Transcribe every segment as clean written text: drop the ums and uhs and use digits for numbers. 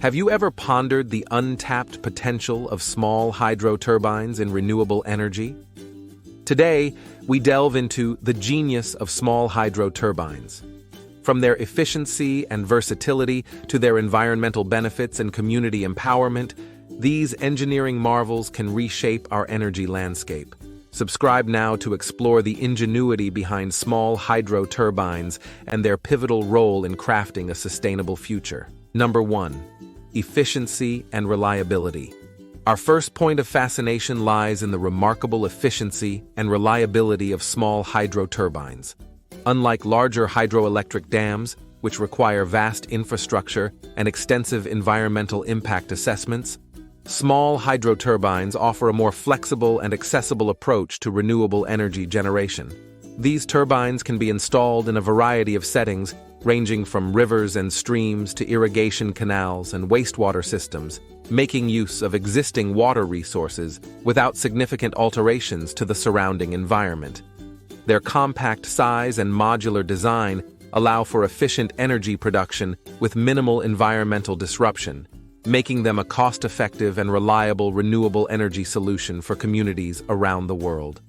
Have you ever pondered the untapped potential of small hydro turbines in renewable energy? Today, we delve into the genius of small hydro turbines. From their efficiency and versatility to their environmental benefits and community empowerment, these engineering marvels can reshape our energy landscape. Subscribe now to explore the ingenuity behind small hydro turbines and their pivotal role in crafting a sustainable future. Number 1. Efficiency and reliability. Our first point of fascination lies in the remarkable efficiency and reliability of small hydro turbines. Unlike larger hydroelectric dams, which require vast infrastructure and extensive environmental impact assessments, small hydro turbines offer a more flexible and accessible approach to renewable energy generation. These turbines can be installed in a variety of settings, ranging from rivers and streams to irrigation canals and wastewater systems, making use of existing water resources without significant alterations to the surrounding environment. Their compact size and modular design allow for efficient energy production with minimal environmental disruption, making them a cost-effective and reliable renewable energy solution for communities around the world.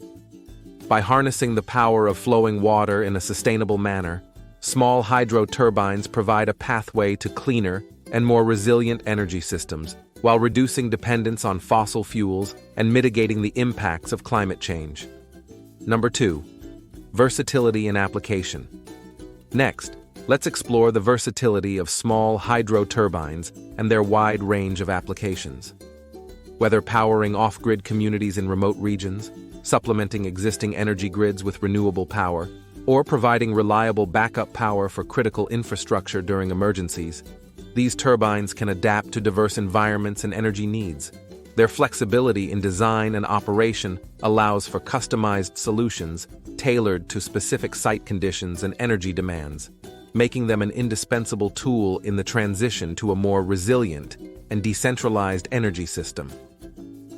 By harnessing the power of flowing water in a sustainable manner, small hydro turbines provide a pathway to cleaner and more resilient energy systems, while reducing dependence on fossil fuels and mitigating the impacts of climate change. Number 2. Versatility in application. Next, let's explore the versatility of small hydro turbines and their wide range of applications. Whether powering off-grid communities in remote regions, supplementing existing energy grids with renewable power, or providing reliable backup power for critical infrastructure during emergencies, these turbines can adapt to diverse environments and energy needs. Their flexibility in design and operation allows for customized solutions tailored to specific site conditions and energy demands, making them an indispensable tool in the transition to a more resilient and decentralized energy system.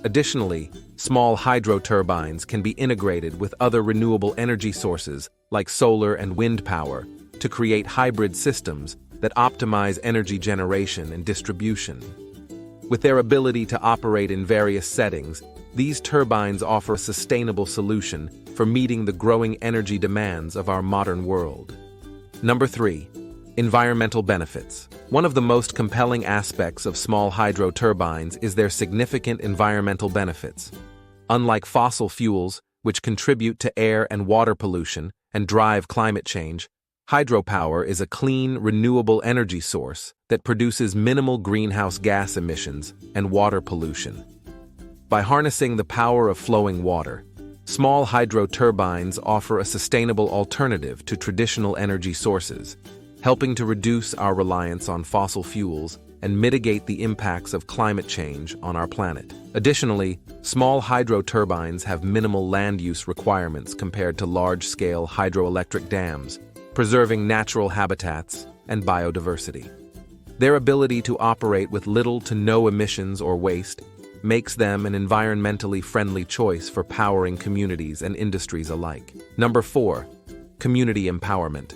Additionally, small hydro turbines can be integrated with other renewable energy sources like solar and wind power to create hybrid systems that optimize energy generation and distribution. With their ability to operate in various settings, these turbines offer a sustainable solution for meeting the growing energy demands of our modern world. Number 3. Environmental benefits. One of the most compelling aspects of small hydro turbines is their significant environmental benefits. Unlike fossil fuels, which contribute to air and water pollution and drive climate change, hydropower is a clean, renewable energy source that produces minimal greenhouse gas emissions and water pollution. By harnessing the power of flowing water, small hydro turbines offer a sustainable alternative to traditional energy sources, helping to reduce our reliance on fossil fuels and mitigate the impacts of climate change on our planet. Additionally, small hydro turbines have minimal land use requirements compared to large-scale hydroelectric dams, preserving natural habitats and biodiversity. Their ability to operate with little to no emissions or waste makes them an environmentally friendly choice for powering communities and industries alike. Number 4. Community empowerment.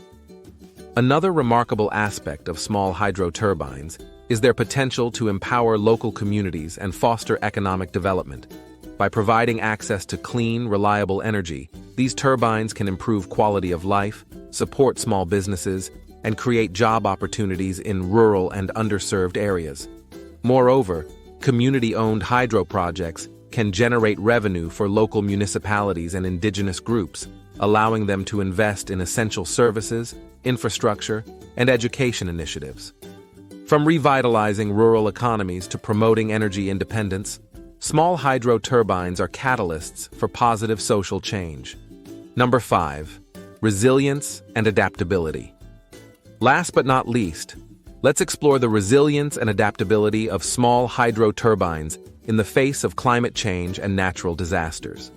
Another remarkable aspect of small hydro turbines is their potential to empower local communities and foster economic development. By providing access to clean, reliable energy, these turbines can improve quality of life, support small businesses, and create job opportunities in rural and underserved areas. Moreover, community-owned hydro projects can generate revenue for local municipalities and indigenous groups, allowing them to invest in essential services, infrastructure, and education initiatives. From revitalizing rural economies to promoting energy independence, small hydro turbines are catalysts for positive social change. Number 5. Resilience and adaptability. Last but not least, let's explore the resilience and adaptability of small hydro turbines in the face of climate change and natural disasters.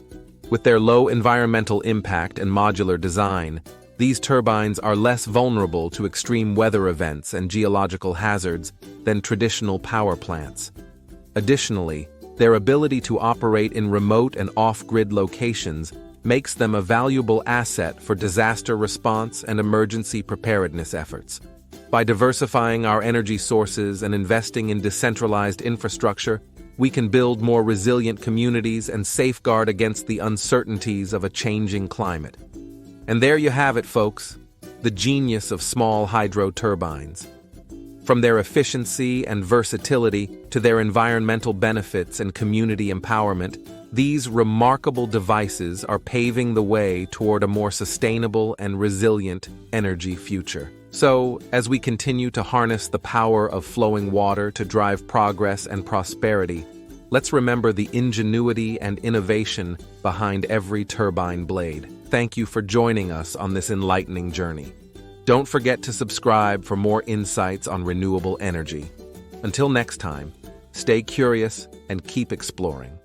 With their low environmental impact and modular design, these turbines are less vulnerable to extreme weather events and geological hazards than traditional power plants. Additionally, their ability to operate in remote and off-grid locations makes them a valuable asset for disaster response and emergency preparedness efforts. By diversifying our energy sources and investing in decentralized infrastructure, we can build more resilient communities and safeguard against the uncertainties of a changing climate. And there you have it, folks, the genius of small hydro turbines. From their efficiency and versatility to their environmental benefits and community empowerment, these remarkable devices are paving the way toward a more sustainable and resilient energy future. So, as we continue to harness the power of flowing water to drive progress and prosperity, let's remember the ingenuity and innovation behind every turbine blade. Thank you for joining us on this enlightening journey. Don't forget to subscribe for more insights on renewable energy. Until next time, stay curious and keep exploring.